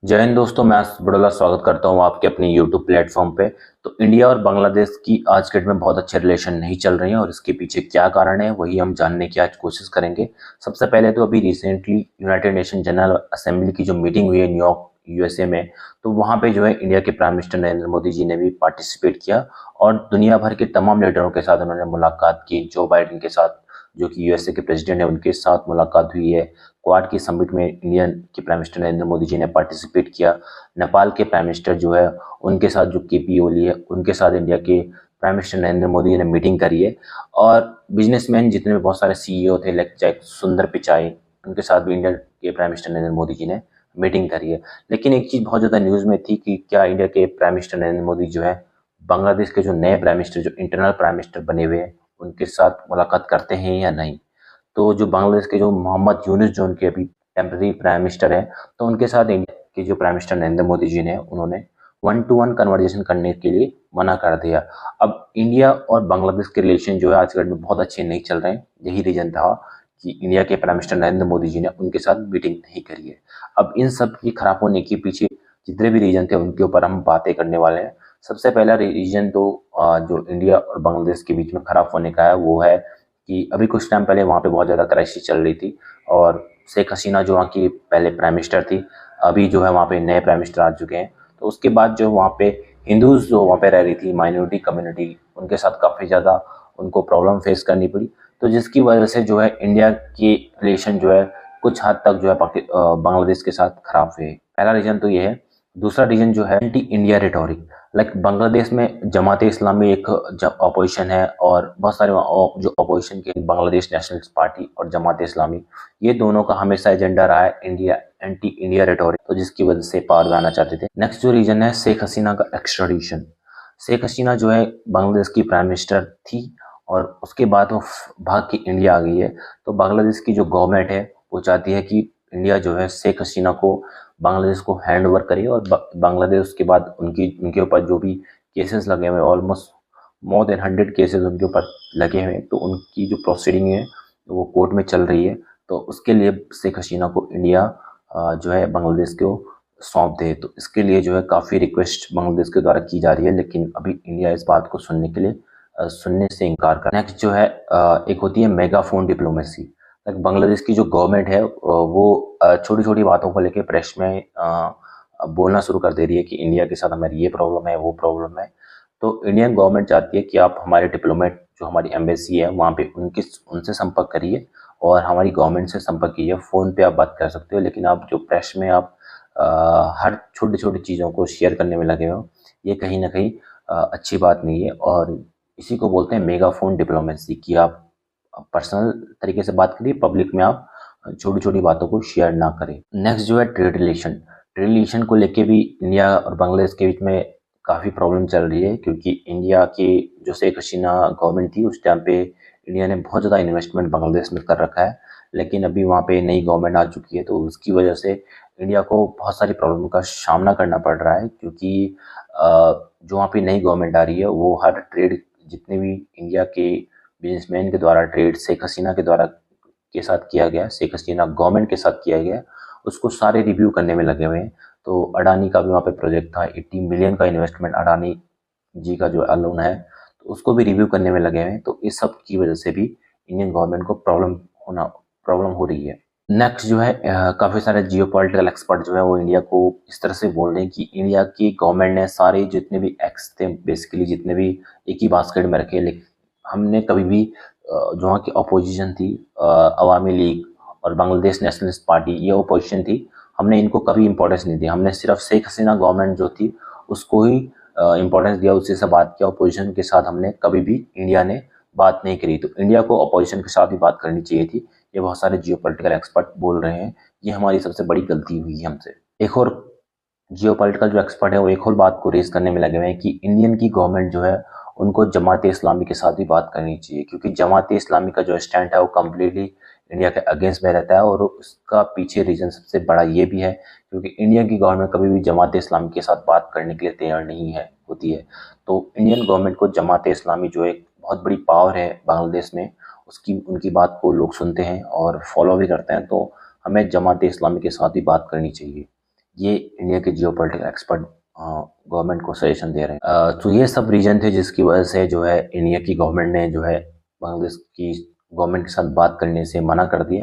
जय हिंद दोस्तों, मैं बड़ा स्वागत करता हूं आपके अपने यूट्यूब प्लेटफॉर्म पे। तो इंडिया और बांग्लादेश की आज के डेट में बहुत अच्छे रिलेशन नहीं चल रहे हैं और इसके पीछे क्या कारण है वही हम जानने की आज कोशिश करेंगे। सबसे पहले तो अभी recently United nation general assembly की जो मीटिंग हुई है न्यूयॉर्क यूएसए में, तो वहां पे जो है इंडिया के प्राइम मिनिस्टर नरेंद्र मोदी जी ने भी पार्टिसिपेट किया और दुनिया भर के तमाम लीडरों के साथ उन्होंने मुलाकात की। जो बाइडेन के साथ, जो कि यूएसए के प्रेसिडेंट है, उनके साथ मुलाकात हुई है। क्वाड की समिट में इंडिया के प्राइम मिनिस्टर नरेंद्र मोदी जी ने पार्टिसिपेट किया। नेपाल के प्राइम मिनिस्टर जो है उनके साथ, जो केपी ओली है, उनके साथ इंडिया के प्राइम मिनिस्टर नरेंद्र मोदी जी ने मीटिंग करी है। और बिजनेसमैन जितने भी बहुत सारे सीईओ थे, लाइक चाहे सुंदर पिचाई, उनके साथ भी इंडिया के प्राइम मिनिस्टर नरेंद्र मोदी जी ने मीटिंग करी है। लेकिन एक चीज़ बहुत ज़्यादा न्यूज़ में थी कि क्या इंडिया के प्राइम मिनिस्टर नरेंद्र मोदी जो है बांग्लादेश के जो नए प्राइम मिनिस्टर, जो इंटरनल प्राइम मिनिस्टर बने हुए हैं, उनके साथ मुलाकात करते हैं या नहीं। तो जो बांग्लादेश के जो मोहम्मद यूनुस, जो उनके अभी टेम्पररी प्राइम मिनिस्टर है, तो उनके साथ इंडिया के जो प्राइम मिनिस्टर नरेंद्र मोदी जी ने, उन्होंने वन टू वन कन्वर्जेशन करने के लिए मना कर दिया। अब इंडिया और बांग्लादेश के रिलेशन जो है आज के डेट में बहुत अच्छे नहीं चल रहे हैं। यही रीजन था कि इंडिया के प्राइम मिनिस्टर नरेंद्र मोदी जी ने उनके साथ मीटिंग नहीं करी है। अब इन सब की खराब होने के पीछे जितने भी रीजन थे उनके ऊपर हम बातें करने वाले हैं। सबसे पहला रीजन तो जो इंडिया और बांग्लादेश के बीच में खराब होने का है वो है कि अभी कुछ टाइम पहले वहाँ पे बहुत ज़्यादा क्राइसिस चल रही थी और शेख हसीना जो वहाँ की पहले प्राइम मिनिस्टर थी, अभी जो है वहाँ पे नए प्राइम मिनिस्टर आ चुके हैं। तो उसके बाद जो वहाँ पे हिंदूज जो वहाँ पे रह रही थी, माइनॉरिटी कम्युनिटी, उनके साथ काफ़ी ज़्यादा उनको प्रॉब्लम फेस करनी पड़ी। तो जिसकी वजह से जो है इंडिया की रिलेशन जो है कुछ हद तक जो है बांग्लादेश के साथ खराब हुए। पहला रीज़न तो ये है। दूसरा रीज़न जो है anti India rhetoric. Like Bangladesh में जमाते इस्लामी एक अपोजिशन है और बहुत सारे जो अपोजिशन के बांग्लादेश नेशनलिस्ट पार्टी और जमाते इस्लामी, ये दोनों का हमेशा एजेंडा रहा है इंडिया, एंटी इंडिया रेटोरिक, तो जिसकी वजह से पावर में आना चाहते थे। नेक्स्ट जो रीजन है शेख हसीना का एक्स्ट्राडिशन। शेख हसीना जो है बांग्लादेश की प्राइम मिनिस्टर थी और उसके बाद वो भाग के इंडिया आ गई है। तो बांग्लादेश की जो गवर्नमेंट है वो चाहती है कि इंडिया जो है शेख हसीना को, बांग्लादेश को हैंड ओवर करे और बांग्लादेश उसके बाद उनके ऊपर जो भी केसेस लगे हुए हैं, ऑलमोस्ट मोर देन 100 केसेस उनके ऊपर लगे हुए हैं, तो उनकी जो प्रोसीडिंग है वो कोर्ट में चल रही है। तो उसके लिए शेख हसीना को इंडिया जो है बांग्लादेश को सौंप दे। तो इसके लिए जो है काफ़ी रिक्वेस्ट बांग्लादेश के द्वारा की जा रही है, लेकिन अभी इंडिया इस बात को सुनने के लिए सुनने से इनकार कर। नेक्स्ट जो है एक होती है मेगाफोन डिप्लोमेसी। लाइक बांग्लादेश की जो गवर्नमेंट है वो छोटी छोटी बातों को लेकर प्रेस में बोलना शुरू कर दे रही है कि इंडिया के साथ हमारी ये प्रॉब्लम है, वो प्रॉब्लम है। तो इंडियन गवर्नमेंट चाहती है कि आप हमारे डिप्लोमेट, जो हमारी एम्बेसी है वहाँ पे, उनसे संपर्क करिए और हमारी गवर्नमेंट से संपर्क कीजिए। फ़ोन पे आप बात कर सकते हो, लेकिन आप जो प्रेस में आप हर छोटी छोटी चीज़ों को शेयर करने में लगे हो, ये कहीं ना कहीं अच्छी बात नहीं है। और इसी को बोलते हैं मेगाफोन डिप्लोमेसी, कि आप पर्सनल तरीके से बात करिए, पब्लिक में आप छोटी छोटी बातों को शेयर ना करें। नेक्स्ट जो है ट्रेड रिलेशन। ट्रेड रिलेशन को लेके भी इंडिया और बांग्लादेश के बीच में काफ़ी प्रॉब्लम चल रही है, क्योंकि इंडिया की जो शेख हसीना गवर्नमेंट थी उस टाइम पे इंडिया ने बहुत ज़्यादा इन्वेस्टमेंट बांग्लादेश में कर रखा है। लेकिन अभी वहाँ पे नई गवर्नमेंट आ चुकी है, तो उसकी वजह से इंडिया को बहुत सारी प्रॉब्लम का सामना करना पड़ रहा है, क्योंकि जो वहाँ पे नई गवर्नमेंट आ रही है वो हर ट्रेड, जितने भी इंडिया के बिजनेसमैन के द्वारा ट्रेड शेख हसीना के द्वारा के साथ किया गया, शेख हसीना गवर्नमेंट के साथ किया गया, उसको सारे रिव्यू करने में लगे हुए हैं। तो अडानी का भी वहाँ पे प्रोजेक्ट था, 80 मिलियन का इन्वेस्टमेंट अडानी जी का जो लोन है, तो उसको भी रिव्यू करने में लगे हुए हैं। तो इस सब की वजह से भी इंडियन गवर्नमेंट को प्रॉब्लम हो रही है। नेक्स्ट जो है काफ़ी सारे जियोपॉलिटिकल एक्सपर्ट जो है वो इंडिया को इस तरह से बोल रहे हैं कि इंडिया की गवर्नमेंट ने सारे जितने भी एक्स थे, बेसिकली जितने भी एक ही बास्केट में रखे। लेकिन हमने कभी भी जो वहाँ की अपोजिशन थी, अवामी लीग और बांग्लादेश नेशनलिस्ट पार्टी, ये अपोजिशन थी, हमने इनको कभी इंपॉर्टेंस नहीं दी। हमने सिर्फ शेख हसीना गवर्नमेंट जो थी उसको ही इंपॉर्टेंस दिया, उसी से बात किया। अपोजिशन के साथ हमने कभी भी इंडिया ने बात नहीं करी। तो इंडिया को अपोजिशन के साथ भी बात करनी चाहिए थी, ये बहुत सारे जियोपॉलिटिकल एक्सपर्ट बोल रहे हैं। ये हमारी सबसे बड़ी गलती हुई है हमसे। एक और जियोपॉलिटिकल जो एक्सपर्ट है वो एक और बात को रेज करने में लगे हुए हैं कि इंडियन की गवर्नमेंट जो है उनको जमात इस्लामी के साथ भी बात करनी चाहिए, क्योंकि जमात इस्लामी का जो स्टैंड है वो कम्प्लीटली इंडिया के अगेंस्ट में रहता है। और उसका पीछे रीजन सबसे बड़ा ये भी है क्योंकि इंडिया की गवर्नमेंट कभी भी जमात इस्लामी के साथ बात करने के लिए तैयार नहीं है होती है। तो इंडियन गवर्नमेंट को जमात इस्लामी जो एक बहुत बड़ी पावर है बांग्लादेश में, उसकी उनकी बात को लोग सुनते हैं और फॉलो भी करते हैं। तो हमें जमात इस्लामी के साथ ही बात करनी चाहिए। ये इंडिया के जियोपॉलिटिकल एक्सपर्ट गवर्नमेंट को सजेशन दे रहे हैं। तो ये सब रीजन थे जिसकी वजह से जो है इंडिया की गवर्नमेंट ने जो है बांग्लादेश की गवर्नमेंट के साथ बात करने से मना कर दिया।